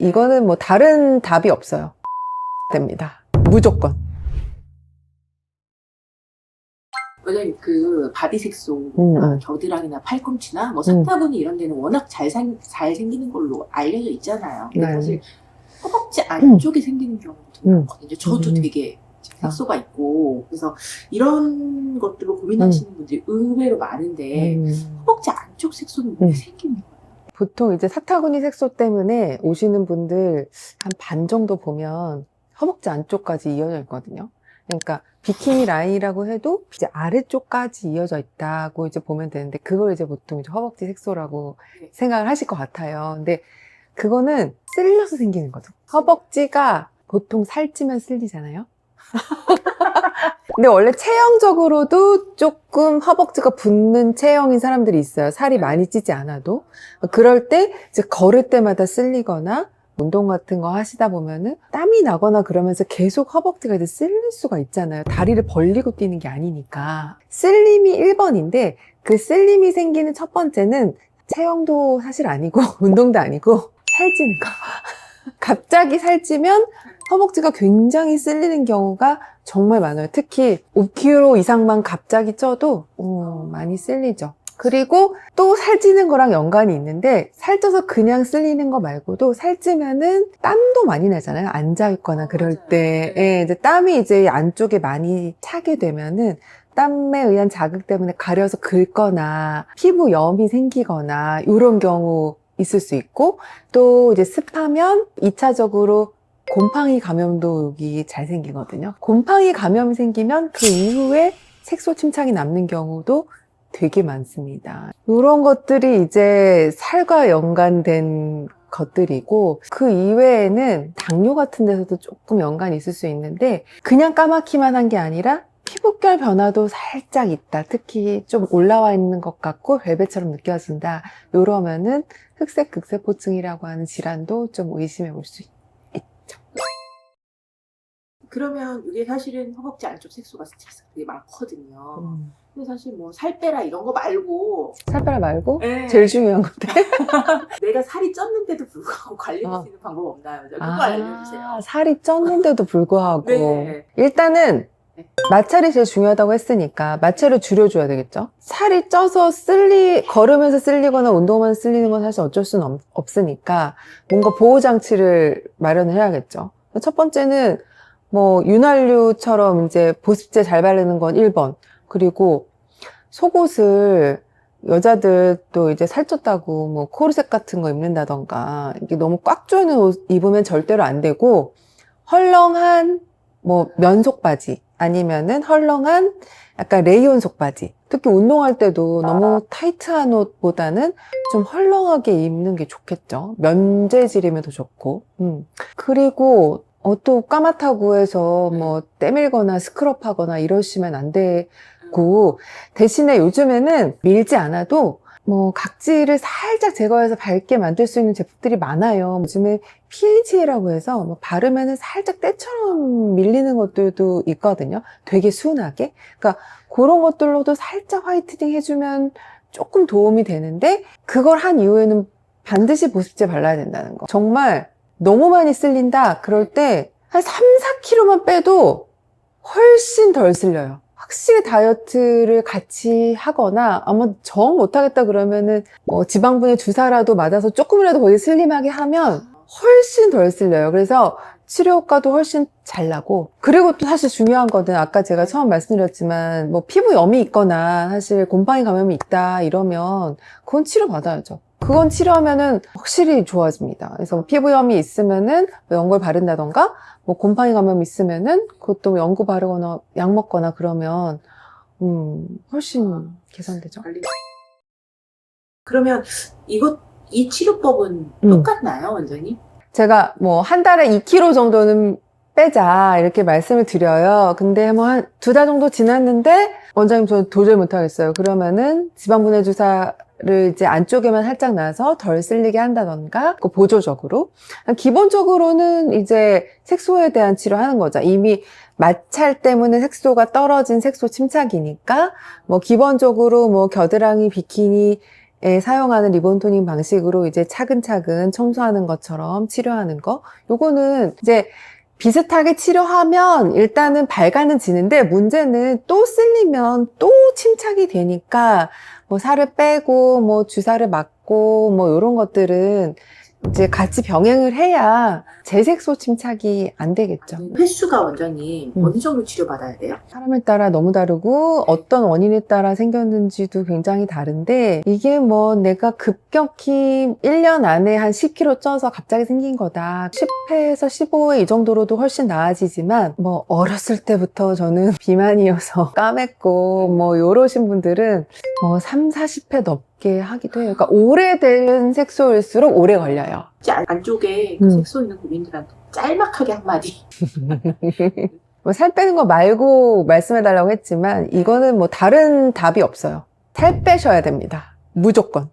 이거는 뭐 다른 답이 없어요. 됩니다. 무조건. 원래 그 바디 색소, 겨드랑이나 팔꿈치나 뭐 사타구니 이런 데는 워낙 잘 생기는 걸로 알려져 있잖아요. 근데 사실 허벅지 안쪽에 생기는 경우도 되게 많거든요. 저도 되게 색소가 있고, 그래서 이런 것들로 고민하시는 분들이 의외로 많은데 허벅지 안쪽 색소는 왜 생기는 거예요? 보통 이제 사타구니 색소 때문에 오시는 분들 한 반 정도 보면 허벅지 안쪽까지 이어져 있거든요. 그러니까 비키니 라인이라고 해도 이제 아래쪽까지 이어져 있다고 이제 보면 되는데, 그걸 이제 보통 이제 허벅지 색소라고 생각을 하실 것 같아요. 근데 그거는 쓸려서 생기는 거죠. 허벅지가 보통 살찌면 쓸리잖아요. 근데 원래 체형적으로도 조금 허벅지가 붓는 체형인 사람들이 있어요. 살이 많이 찌지 않아도. 그럴 때 이제 걸을 때마다 쓸리거나 운동 같은 거 하시다 보면은 땀이 나거나 그러면서 계속 허벅지가 이제 쓸릴 수가 있잖아요. 다리를 벌리고 뛰는 게 아니니까. 쓸림이 1번인데, 그 쓸림이 생기는 첫 번째는 체형도 사실 아니고 운동도 아니고 살찌는 거. 갑자기 살찌면 허벅지가 굉장히 쓸리는 경우가 정말 많아요. 특히 5kg 이상만 갑자기 쪄도 많이 쓸리죠. 그리고 또 살찌는 거랑 연관이 있는데, 살쪄서 그냥 쓸리는 거 말고도 살찌면은 땀도 많이 나잖아요. 앉아있거나 그럴 때. 예, 이제 땀이 이제 안쪽에 많이 차게 되면은 땀에 의한 자극 때문에 가려서 긁거나 피부염이 생기거나 이런 경우 있을 수 있고, 또 이제 습하면 2차적으로 곰팡이 감염도 여기 잘 생기거든요. 곰팡이 감염이 생기면 그 이후에 색소 침착이 남는 경우도 되게 많습니다. 이런 것들이 이제 살과 연관된 것들이고, 그 이외에는 당뇨 같은 데서도 조금 연관이 있을 수 있는데, 그냥 까맣기만 한 게 아니라 피부결 변화도 살짝 있다. 특히 좀 올라와 있는 것 같고 벨벳처럼 느껴진다. 이러면은 흑색 극세포증이라고 하는 질환도 좀 의심해 볼 수 있죠. 그러면 이게 사실은 허벅지 안쪽 색소가 되게 많거든요. 근데 사실 뭐 살 빼라 이런 거 말고, 살 빼라 말고 네. 제일 중요한 건데. 내가 살이 쪘는데도 불구하고 관리할 수 있는 방법 없나요? 그거 알려주세요. 살이 쪘는데도 불구하고. 네. 일단은 마찰이 제일 중요하다고 했으니까 마찰을 줄여줘야 되겠죠. 살이 쪄서 걸으면서 쓸리거나 운동하면서 쓸리는 건 사실 어쩔 수는 없으니까 뭔가 보호장치를 마련을 해야겠죠. 첫 번째는 뭐 윤활유처럼 이제 보습제 잘 바르는 건 1번. 그리고 속옷을 여자들 또 이제 살쪘다고 뭐 코르셋 같은 거 입는다던가 이게 너무 꽉 조이는 옷 입으면 절대로 안 되고, 헐렁한 뭐 면속 바지 아니면은 헐렁한 약간 레이온 속바지, 특히 운동할 때도 너무 타이트한 옷보다는 좀 헐렁하게 입는 게 좋겠죠. 면재질이면 더 좋고. 그리고 또 까맣다고 해서 뭐 때밀거나 스크럽하거나 이러시면 안 되고, 대신에 요즘에는 밀지 않아도 뭐 각질을 살짝 제거해서 밝게 만들 수 있는 제품들이 많아요. 요즘에 PHA라고 해서 뭐 바르면은 살짝 때처럼 밀리는 것들도 있거든요. 되게 순하게. 그러니까 그런 것들로도 살짝 화이트닝 해주면 조금 도움이 되는데, 그걸 한 이후에는 반드시 보습제 발라야 된다는 거. 정말 너무 많이 쓸린다 그럴 때 한 3, 4kg만 빼도 훨씬 덜 쓸려요. 확실히 다이어트를 같이 하거나, 아마 정 못하겠다 그러면은 뭐 지방분해 주사라도 맞아서 조금이라도 거기 슬림하게 하면 훨씬 덜 쓸려요. 그래서 치료 효과도 훨씬 잘 나고, 그리고 또 사실 중요한 거는 아까 제가 처음 말씀드렸지만 뭐 피부염이 있거나 사실 곰팡이 감염이 있다 이러면 그건 치료받아야죠. 그건 치료하면은 확실히 좋아집니다. 그래서 피부염이 있으면은 뭐 연고를 바른다던가, 뭐 곰팡이 감염이 있으면은 그것도 연고 바르거나 약 먹거나 그러면 훨씬 개선되죠. 그러면 이 치료법은 똑같나요, 원장님? 제가 뭐 한 달에 2kg 정도는 빼자 이렇게 말씀을 드려요. 근데 뭐 한 2달 정도 지났는데 원장님 저 도저히 못하겠어요. 그러면은 지방분해 주사를 이제 안쪽에만 살짝 놔서 덜 쓸리게 한다던가, 그 보조적으로. 기본적으로는 이제 색소에 대한 치료하는 거죠. 이미 마찰 때문에 색소가 떨어진 색소 침착이니까 뭐 기본적으로 뭐 겨드랑이 비키니 사용하는 리본 토닝 방식으로 이제 차근차근 청소하는 것처럼 치료하는 거. 요거는 이제 비슷하게 치료하면 일단은 발가는 지는데 문제는 또 쓸리면 또 침착이 되니까 뭐 살을 빼고 뭐 주사를 맞고 뭐 요런 것들은 이제 같이 병행을 해야 재색소 침착이 안 되겠죠. 횟수가 원장님 어느 정도 치료받아야 돼요? 사람에 따라 너무 다르고 어떤 원인에 따라 생겼는지도 굉장히 다른데 이게 뭐 내가 급격히 1년 안에 한 10kg 쪄서 갑자기 생긴 거다. 10회에서 15회 이 정도로도 훨씬 나아지지만 뭐 어렸을 때부터 저는 비만이어서 까맸고 뭐 요러신 분들은 뭐 3, 40회 넘게 하기도 해요. 그러니까 오래된 색소일수록 오래 걸려요. 안쪽에 그 색소 있는 고객님들한테 짤막하게 한마디. 뭐 살 빼는 거 말고 말씀해달라고 했지만 이거는 뭐 다른 답이 없어요. 살 빼셔야 됩니다. 무조건.